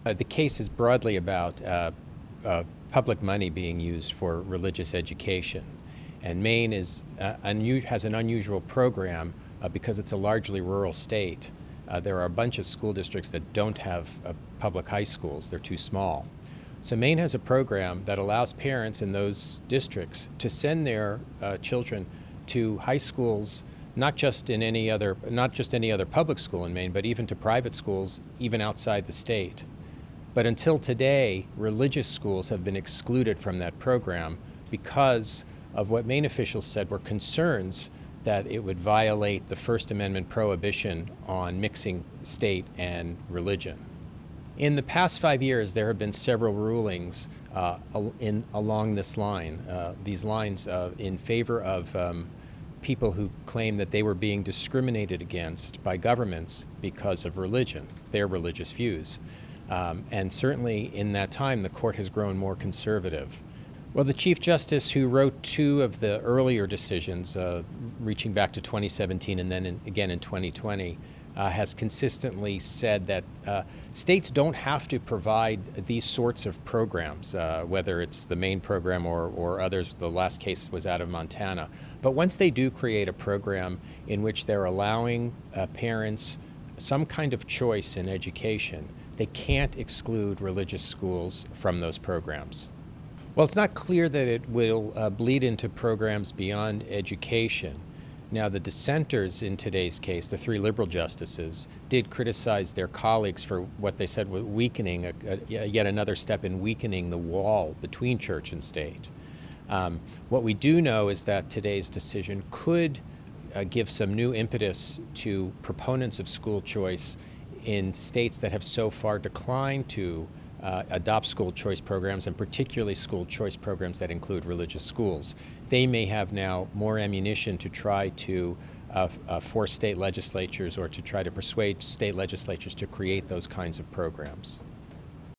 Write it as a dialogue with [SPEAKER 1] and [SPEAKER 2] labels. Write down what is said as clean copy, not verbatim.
[SPEAKER 1] The case is broadly about public money being used for religious education. And Maine has an unusual program because it's a largely rural state. There are a bunch of school districts that don't have public high schools. They're too small. So Maine has a program that allows parents in those districts to send their children to high schools, not just any other public school in Maine, but even to private schools, even outside the state. But until today, religious schools have been excluded from that program because of what Maine officials said were concerns that it would violate the First Amendment prohibition on mixing state and religion. In the past 5 years, there have been several rulings along this line, these lines in favor of people who claim that they were being discriminated against by governments because of religion, their religious views. And certainly in that time, the court has grown more conservative. Well, the Chief Justice, who wrote two of the earlier decisions, reaching back to 2017 and then again in 2020, has consistently said that states don't have to provide these sorts of programs, whether it's the Maine program or others. The last case was out of Montana. But once they do create a program in which they're allowing parents some kind of choice in education, they can't exclude religious schools from those programs. Well, it's not clear that it will bleed into programs beyond education. Now, the dissenters in today's case, the three liberal justices, did criticize their colleagues for what they said was weakening, yet another step in weakening the wall between church and state. What we do know is that today's decision could give some new impetus to proponents of school choice in states that have so far declined to adopt school choice programs, and particularly school choice programs that include religious schools. They may have now more ammunition to try to force state legislatures or to try to persuade state legislatures to create those kinds of programs.